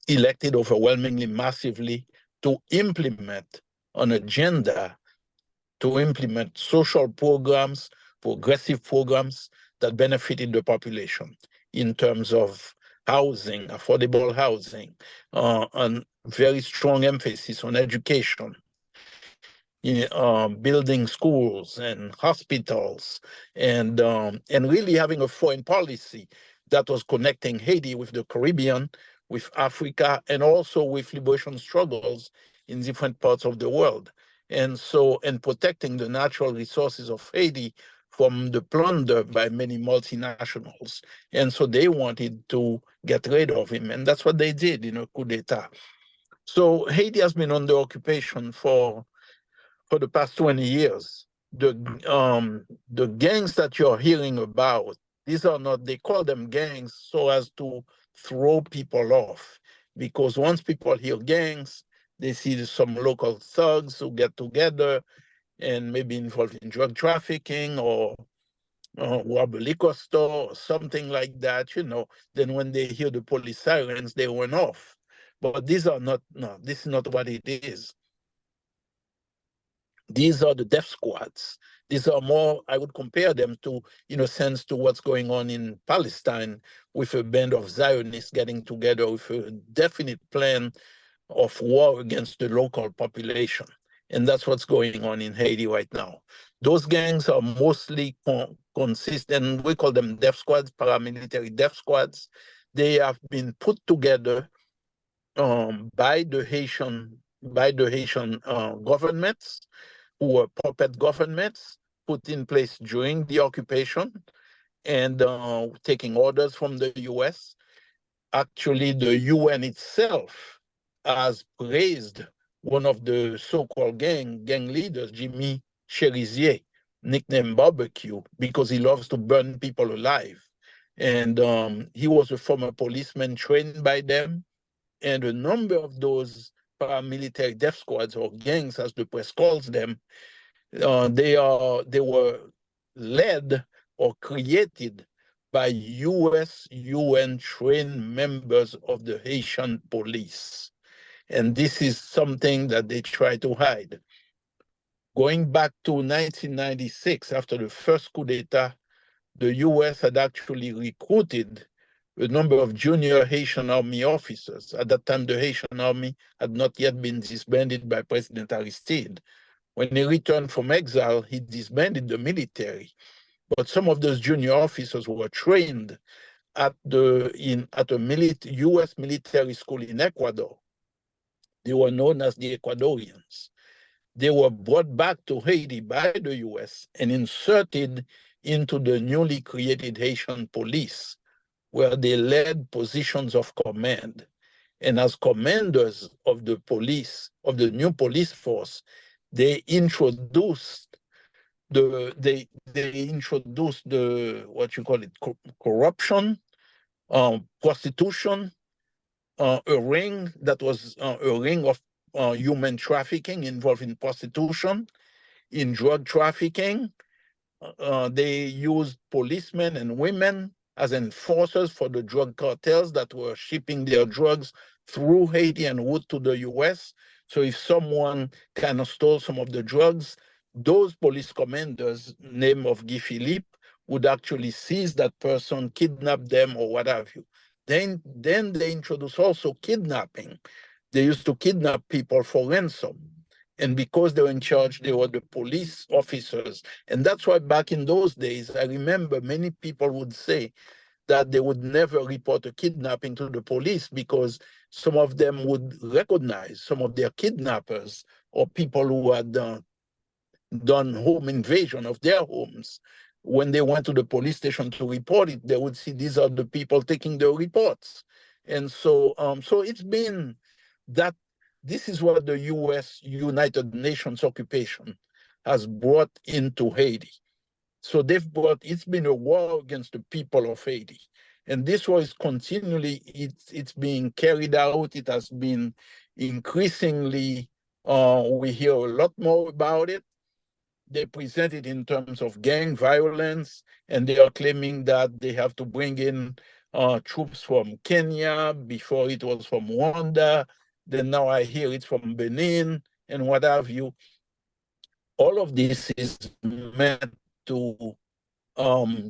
elected overwhelmingly, massively, to implement an agenda, to implement social programs, progressive programs that benefited the population in terms of housing, affordable housing, and very strong emphasis on education, building schools and hospitals, and really having a foreign policy that was connecting Haiti with the Caribbean, with Africa, and also with liberation struggles in different parts of the world. And so, and protecting the natural resources of Haiti from the plunder by many multinationals. And so they wanted to get rid of him, and that's what they did in a coup d'etat. So Haiti has been under occupation for the past 20 years. The gangs that you're hearing about, these are not, they call them gangs so as to throw people off. Because once people hear gangs, they see some local thugs who get together and maybe involved in drug trafficking or rob a liquor store or something like that, Then when they hear the police sirens, they run off. But these are not, no, this is not what it is. These are the death squads. These are more, I would compare them to, in a sense, to what's going on in Palestine, with a band of Zionists getting together with a definite plan of war against the local population. And that's what's going on in Haiti right now. Those gangs are mostly consistent, we call them death squads, paramilitary death squads. they have been put together by the Haitian governments, who were puppet governments put in place during the occupation and taking orders from the U.S. Actually, the UN itself has praised one of the so-called gang leaders, Jimmy Cherizier, nicknamed Barbecue, because he loves to burn people alive. And he was a former policeman trained by them. And a number of those paramilitary death squads, or gangs as the press calls them, they were led or created by US UN trained members of the Haitian police. And this is something that they try to hide. Going back to 1996, after the first coup d'etat, the US had actually recruited a number of junior Haitian army officers. At that time, the Haitian army had not yet been disbanded by President Aristide. When he returned from exile, he disbanded the military. But some of those junior officers were trained at a US military school in Ecuador. They were known as the Ecuadorians. They were brought back to Haiti by the US and inserted into the newly created Haitian police, where they led positions of command. And as commanders of the police, of the new police force, they introduced what you call it, corruption, prostitution, a ring that was a ring of human trafficking involving prostitution, in drug trafficking. They used policemen and women as enforcers for the drug cartels that were shipping their drugs through Haiti and route to the US. So if someone kind of stole some of the drugs, those police commanders, name of Guy Philippe, would actually seize that person, kidnap them, or what have you. Then they introduced also kidnapping. They used to kidnap people for ransom. And because they were in charge, they were the police officers. And that's why back in those days, I remember many people would say that they would never report a kidnapping to the police because some of them would recognize some of their kidnappers or people who had done home invasion of their homes. When they went to the police station to report it, they would see these are the people taking the reports. And so, so it's been that. This is what the US United Nations occupation has brought into Haiti. So it's been a war against the people of Haiti. And this war is continually, it's being carried out. It has been increasingly, we hear a lot more about it. They present it in terms of gang violence, and they are claiming that they have to bring in troops from Kenya. Before it was from Rwanda. Then now I hear it's from Benin and what have you. All of this is meant to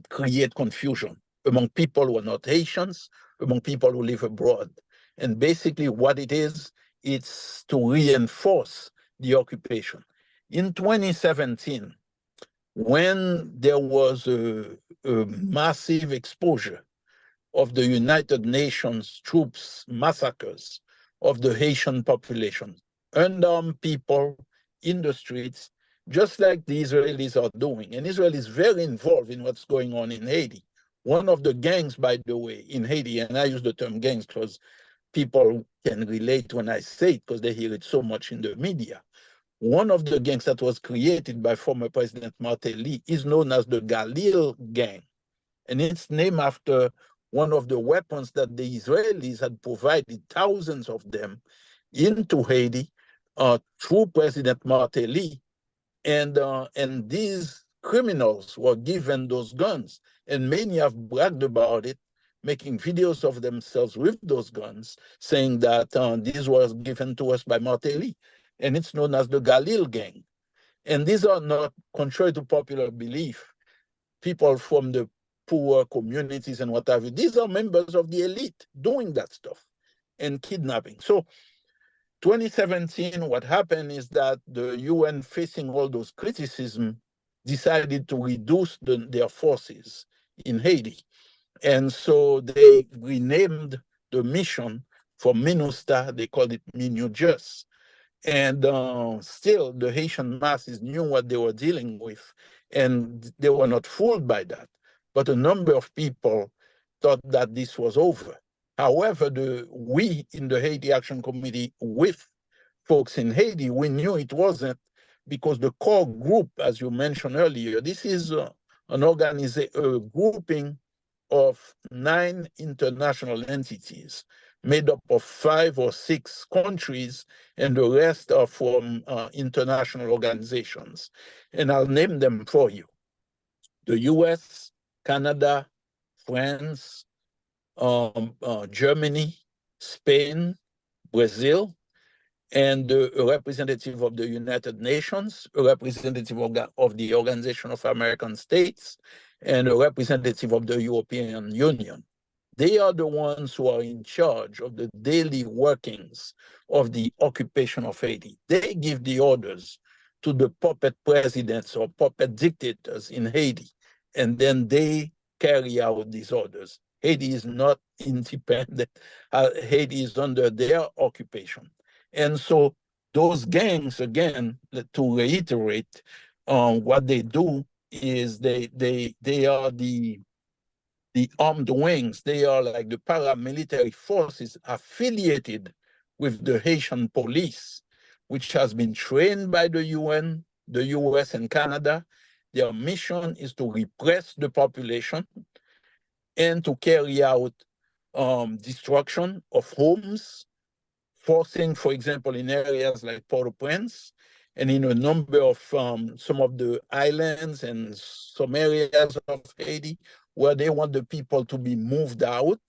create confusion among people who are not Haitians, among people who live abroad. And basically what it is, it's to reinforce the occupation. In 2017, when there was a massive exposure of the United Nations troops massacres of the Haitian population, unarmed people in the streets, just like the Israelis are doing. And Israel is very involved in what's going on in Haiti. One of the gangs, by the way, in Haiti, and I use the term gangs because people can relate when I say it because they hear it so much in the media. One of the gangs that was created by former President Martelly is known as the Galil gang. And it's named after one of the weapons that the Israelis had provided, thousands of them, into Haiti through President Martelly. And these criminals were given those guns. And many have bragged about it, making videos of themselves with those guns, saying that these were given to us by Martelly. And it's known as the Galil gang. And these are not, contrary to popular belief, people from the poor communities and what have you. These are members of the elite doing that stuff and kidnapping. So 2017, what happened is that the UN, facing all those criticism, decided to reduce their forces in Haiti. And so they renamed the mission from MINUSTA, they called it MINUJUS. And still, the Haitian masses knew what they were dealing with, and they were not fooled by that. But a number of people thought that this was over. However, we in the Haiti Action Committee, with folks in Haiti, we knew it wasn't, because the core group, as you mentioned earlier, this is a grouping of 9 international entities made up of 5 or 6 countries, and the rest are from international organizations. And I'll name them for you: the US, Canada, France, Germany, Spain, Brazil, and a representative of the United Nations, a representative of the Organization of American States, and a representative of the European Union. They are the ones who are in charge of the daily workings of the occupation of Haiti. They give the orders to the puppet presidents or puppet dictators in Haiti, and then they carry out these orders. Haiti is not independent. Haiti is under their occupation. And so those gangs, again, to reiterate, what they do is they are the armed wings. They are like the paramilitary forces affiliated with the Haitian police, which has been trained by the UN, the US, and Canada. Their mission is to repress the population and to carry out destruction of homes, forcing, for example, in areas like Port-au-Prince and in a number of some of the islands and some areas of Haiti, where they want the people to be moved out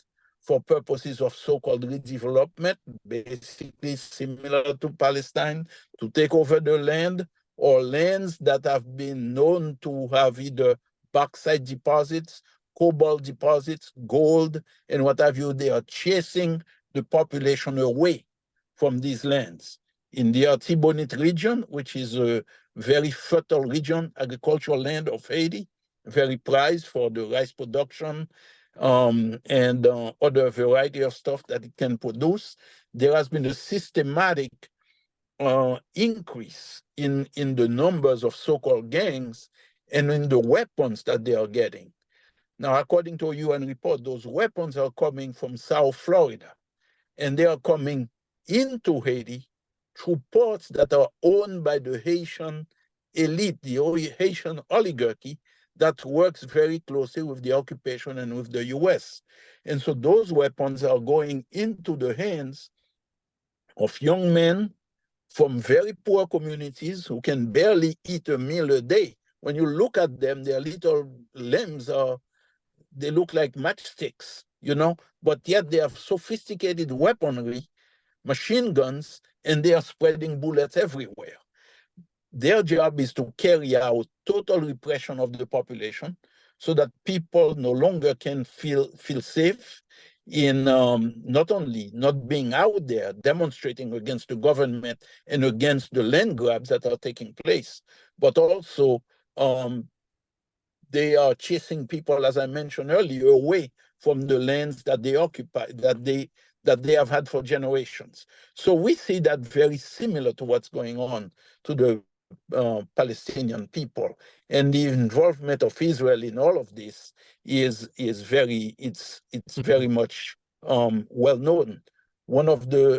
for purposes of so-called redevelopment, basically similar to Palestine, to take over the land, or lands that have been known to have either bauxite deposits, cobalt deposits, gold, and what have you. They are chasing the population away from these lands. In the Artibonite region, which is a very fertile region, agricultural land of Haiti, very prized for the rice production and other variety of stuff that it can produce, there has been a systematic increase in the numbers of so-called gangs and in the weapons that they are getting. Now, according to a UN report, those weapons are coming from South Florida, and they are coming into Haiti through ports that are owned by the Haitian elite, the Haitian oligarchy that works very closely with the occupation and with the US. And so those weapons are going into the hands of young men from very poor communities who can barely eat a meal a day. When you look at them, their little limbs they look like matchsticks, but yet they have sophisticated weaponry, machine guns, and they are spreading bullets everywhere. Their job is to carry out total repression of the population so that people no longer can feel safe in not only not being out there demonstrating against the government and against the land grabs that are taking place, but also they are chasing people, as I mentioned earlier, away from the lands that they occupy, that they have had for generations. So we see that very similar to what's going on to the Palestinian people, and the involvement of Israel in all of this is very very much well known.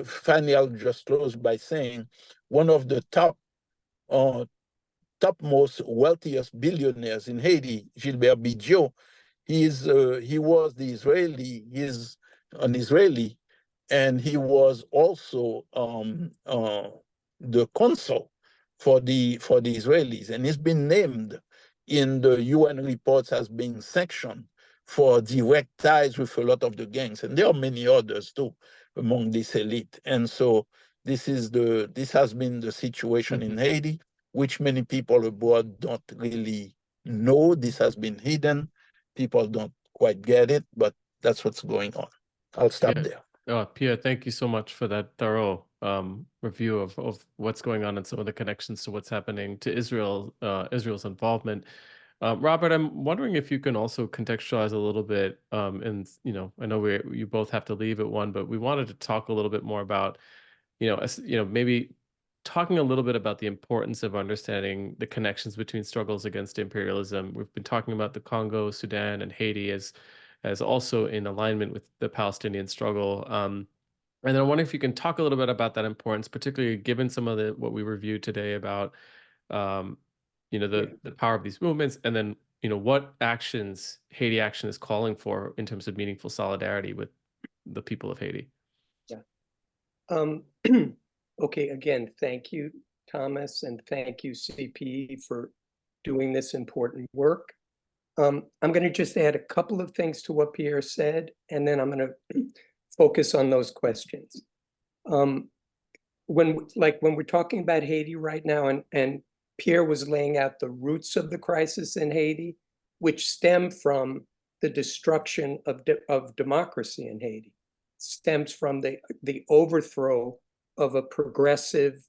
Finally, I'll just close by saying one of the topmost wealthiest billionaires in Haiti, Gilbert Bidjo, he's an Israeli, and he was also the consul for the Israelis, and he's been named in the UN reports as being sanctioned for direct ties with a lot of the gangs, and there are many others too among this elite. And so this has been the situation in Haiti, which many people abroad don't really know. This has been hidden. People don't quite get it, but that's what's going on. I'll stop there. Pierre, thank you so much for that thorough review of what's going on and some of the connections to what's happening to Israel's involvement. Robert, I'm wondering if you can also contextualize a little bit, and I know you both have to leave at one, but we wanted to talk a little bit more about, maybe talking a little bit about the importance of understanding the connections between struggles against imperialism. We've been talking about the Congo, Sudan, and Haiti as also in alignment with the Palestinian struggle. And then I wonder if you can talk a little bit about that importance, particularly given some of the what we reviewed today about um, the power of these movements, and then what actions Haiti Action is calling for in terms of meaningful solidarity with the people of Haiti. Yeah. Okay, again, thank you, Thomas, and thank you, CPE, for doing this important work. I'm going to just add a couple of things to what Pierre said, and then I'm going to focus on those questions. When we're talking about Haiti right now, and Pierre was laying out the roots of the crisis in Haiti, which stem from the destruction of democracy in Haiti, stems from the overthrow of a progressive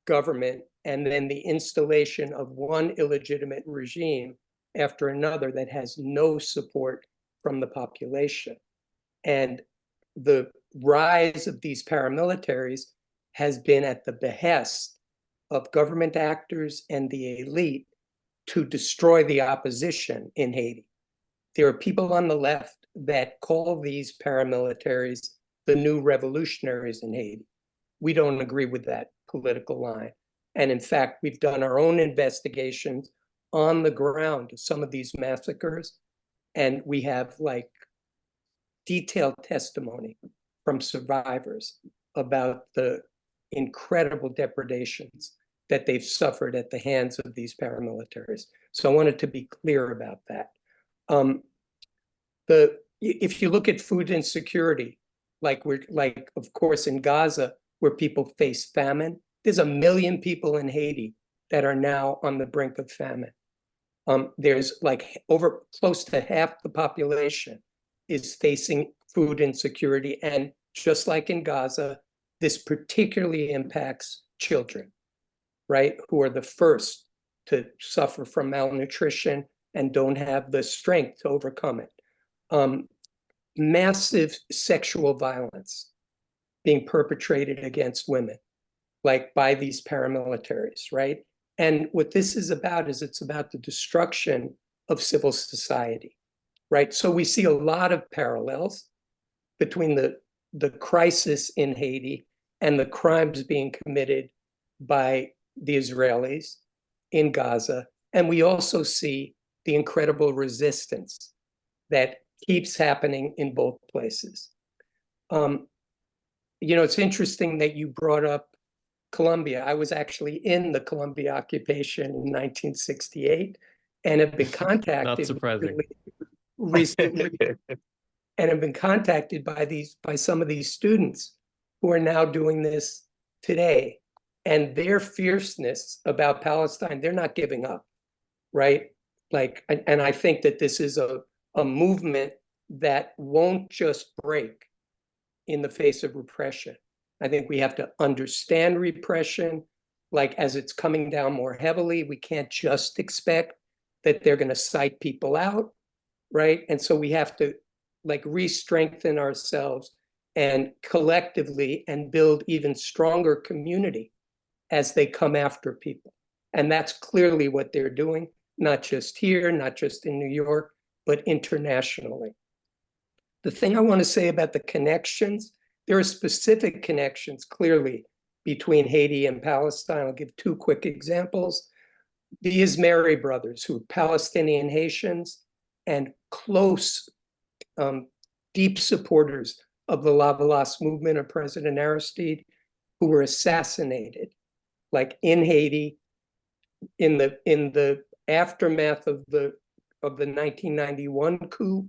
government and then the installation of one illegitimate regime after another that has no support from the population. And the rise of these paramilitaries has been at the behest of government actors and the elite to destroy the opposition in Haiti. There are people on the left that call these paramilitaries the new revolutionaries in Haiti. We don't agree with that political line. And in fact, we've done our own investigations on the ground of some of these massacres, and we have detailed testimony from survivors about the incredible depredations that they've suffered at the hands of these paramilitaries. So I wanted to be clear about that. If you look at food insecurity, of course in Gaza, where people face famine, there's 1 million people in Haiti that are now on the brink of famine. There's over close to half the population is facing food insecurity. And just like in Gaza, this particularly impacts children, right? Who are the first to suffer from malnutrition and don't have the strength to overcome it. Massive sexual violence being perpetrated against women, by these paramilitaries, right? And what this is about is it's about the destruction of civil society, right? So we see a lot of parallels between the crisis in Haiti and the crimes being committed by the Israelis in Gaza. And we also see the incredible resistance that keeps happening in both places. It's interesting that you brought up Colombia. I was actually in the Colombia occupation in 1968 and have been contacted Not surprising. recently and have been contacted by some of these students who are now doing this today. And their fierceness about Palestine, they're not giving up, right? And I think that this is a movement that won't just break in the face of repression. I think we have to understand repression, as it's coming down more heavily. We can't just expect that they're going to cite people out, right? And so we have to re-strengthen ourselves and collectively and build even stronger community as they come after people. And that's clearly what they're doing, not just here, not just in New York, but internationally. The thing I want to say about the connections, there are specific connections clearly between Haiti and Palestine. I'll give 2 quick examples. The Ismaili brothers, who are Palestinian Haitians and close, deep supporters of the Lavalas movement of President Aristide, who were assassinated, in Haiti, in the aftermath of the 1991 coup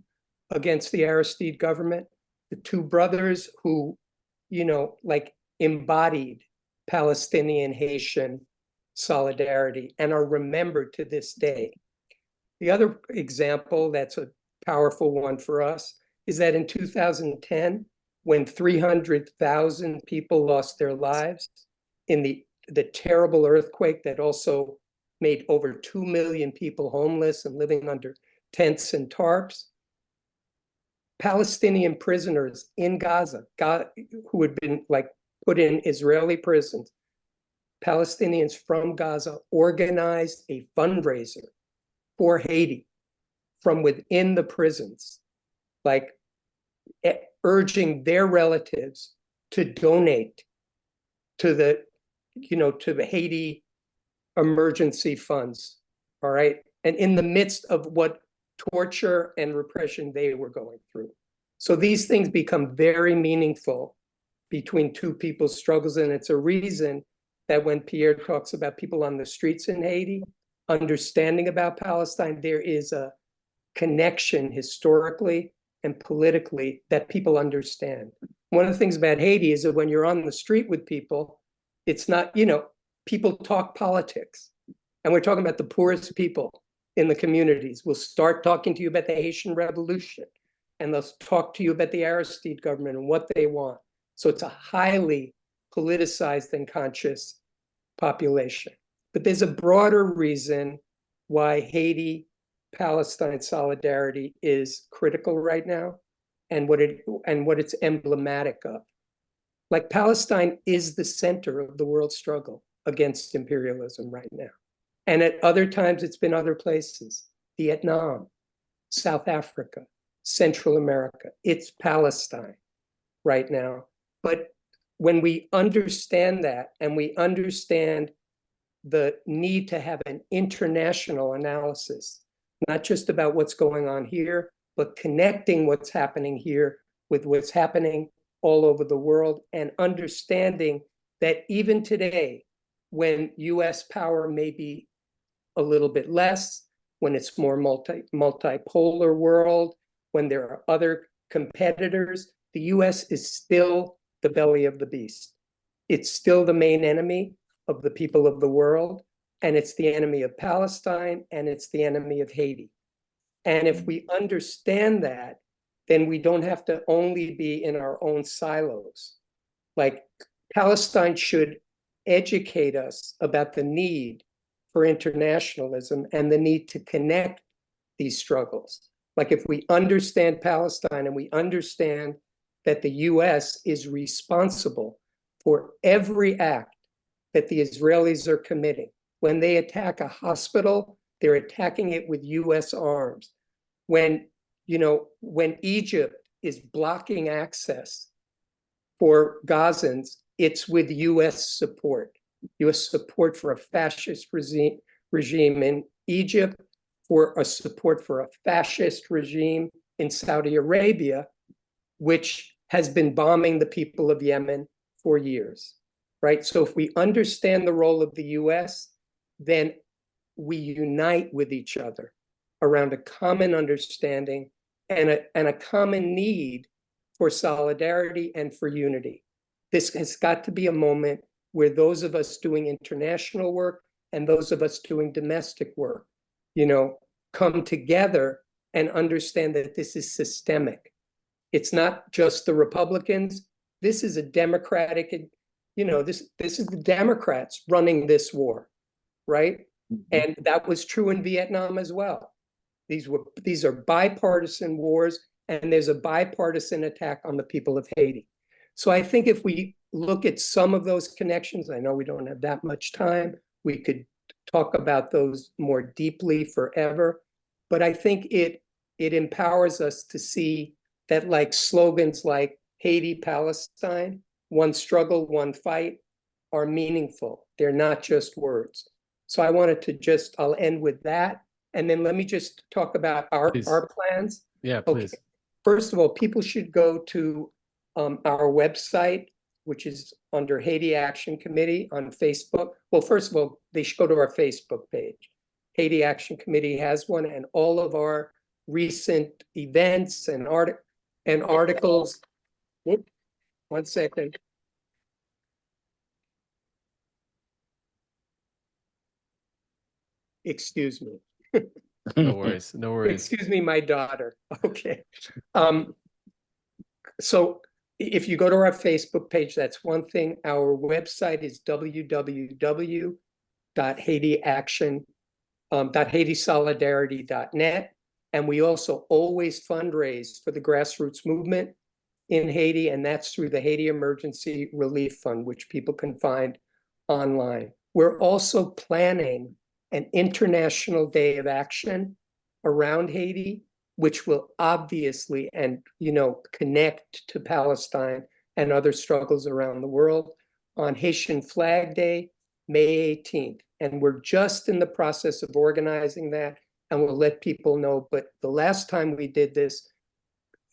against the Aristide government. The 2 brothers who, embodied Palestinian Haitian solidarity and are remembered to this day. The other example that's a powerful one for us is that in 2010, when 300,000 people lost their lives in the terrible earthquake that also made over 2 million people homeless and living under tents and tarps. Palestinian prisoners in Gaza, who had been like put in Israeli prisons, Palestinians from Gaza organized a fundraiser for Haiti from within the prisons, like urging their relatives to donate to the, to the Haiti emergency funds, all right? And in the midst of what torture and repression they were going through. So these things become very meaningful between two people's struggles. And it's a reason that when Pierre talks about people on the streets in Haiti, understanding about Palestine, there is a connection historically and politically that people understand. One of the things about Haiti is that when you're on the street with people, it's not, people talk politics. And we're talking about the poorest people in the communities. We'll start talking to you about the Haitian Revolution, and they'll talk to you about the Aristide government and what they want. So it's a highly politicized and conscious population. But there's a broader reason why Haiti-Palestine solidarity is critical right now, and what it's emblematic of. Like, Palestine is the center of the world struggle against imperialism right now. And at other times, it's been other places: Vietnam, South Africa, Central America. It's Palestine right now. But when we understand that, and we understand the need to have an international analysis, not just about what's going on here, but connecting what's happening here with what's happening all over the world, and understanding that even today, when US power may be a little bit less, when it's more multipolar world, when there are other competitors, the US is still the belly of the beast. It's still the main enemy of the people of the world, and it's the enemy of Palestine, and it's the enemy of Haiti. And if we understand that, then we don't have to only be in our own silos. Like, Palestine should educate us about the need for internationalism and the need to connect these struggles. Like, if we understand Palestine and we understand that the US is responsible for every act that the Israelis are committing. When they attack a hospital, they're attacking it with US arms. When Egypt is blocking access for Gazans, it's with US support for a fascist regime in Egypt, for a support for a fascist regime in Saudi Arabia, which has been bombing the people of Yemen for years, right? So if we understand the role of the US, then we unite with each other around a common understanding and a common need for solidarity and for unity. This has got to be a moment where those of us doing international work and those of us doing domestic work, come together and understand that this is systemic. It's not just the Republicans. This is a democratic, this is the Democrats running this war, right? Mm-hmm. And that was true in Vietnam as well. These are bipartisan wars, and there's a bipartisan attack on the people of Haiti. So I think if we look at some of those connections, I know we don't have that much time, we could talk about those more deeply forever, but I think it empowers us to see that, like, slogans like Haiti, Palestine, one struggle, one fight, are meaningful. They're not just words. So I wanted to I'll end with that. And then let me just talk about our plans. Yeah, please. Okay. First of all, people should go to our website, which is under Haiti Action Committee on Facebook. Well, first of all, they should go to our Facebook page. Haiti Action Committee has one, and all of our recent events and articles. Whoop, 1 second. Excuse me. No worries, no worries. Excuse me, my daughter. Okay. So if you go to our Facebook page, that's one thing. Our website is www.haitiaction.org. .HaitiSolidarity.net. And we also always fundraise for the grassroots movement in Haiti, and that's through the Haiti Emergency Relief Fund, which people can find online. We're also planning an International Day of Action around Haiti, which will obviously connect to Palestine and other struggles around the world on Haitian Flag Day, May 18th. And we're just in the process of organizing that, and we'll let people know. But the last time we did this,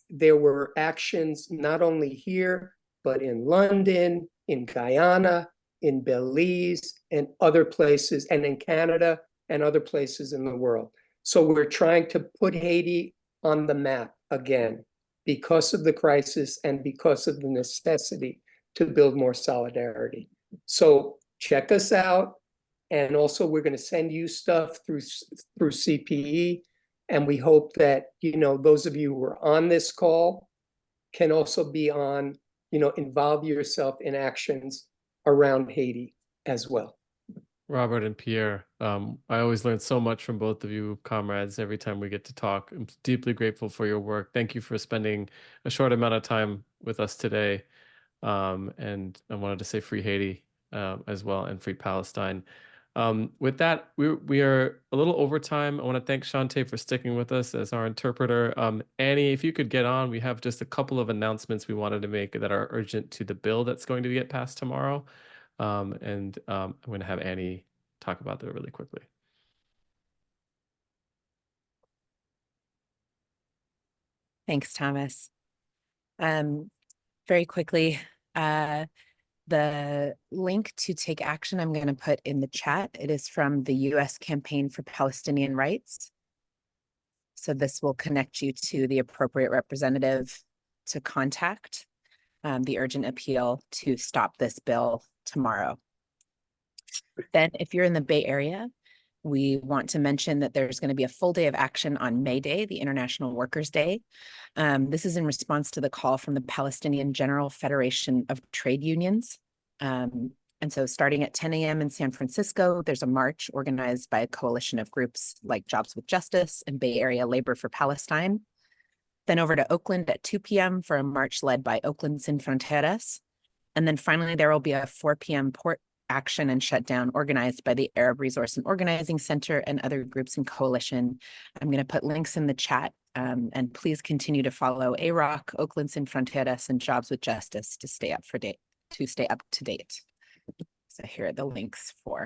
there were actions not only here, but in London, in Guyana, in Belize, and other places, and in Canada and other places in the world. So we're trying to put Haiti on the map again because of the crisis and because of the necessity to build more solidarity. So check us out. And also we're going to send you stuff through CPE. And we hope that, those of you who are on this call can also be on, involve yourself in actions around Haiti as well. Robert and Pierre, I always learn so much from both of you, comrades, every time we get to talk. I'm deeply grateful for your work. Thank you for spending a short amount of time with us today. And I wanted to say free Haiti as well, and free Palestine. With that, we are a little over time. I want to thank Shante for sticking with us as our interpreter. Annie, if you could get on, we have just a couple of announcements we wanted to make that are urgent to the bill that's going to get passed tomorrow. I'm going to have Annie talk about that really quickly. Thanks, Thomas. Very quickly, the link to take action I'm going to put in the chat. It is from the U.S. Campaign for Palestinian Rights. So this will connect you to the appropriate representative to contact the urgent appeal to stop this bill tomorrow. Then if you're in the Bay Area, we want to mention that there's going to be a full day of action on May Day, the International Workers' Day. This is in response to the call from the Palestinian General Federation of Trade Unions. And so starting at 10 a.m. in San Francisco, there's a march organized by a coalition of groups like Jobs with Justice and Bay Area Labor for Palestine. Then over to Oakland at 2 p.m. for a march led by Oakland Sin Fronteras. And then finally, there will be a 4 p.m. port action and shutdown organized by the Arab Resource and Organizing Center and other groups in coalition. I'm going to put links in the chat, and please continue to follow AROC, Oakland Sin Fronteras, and Jobs with Justice to stay up to date. So here are the links for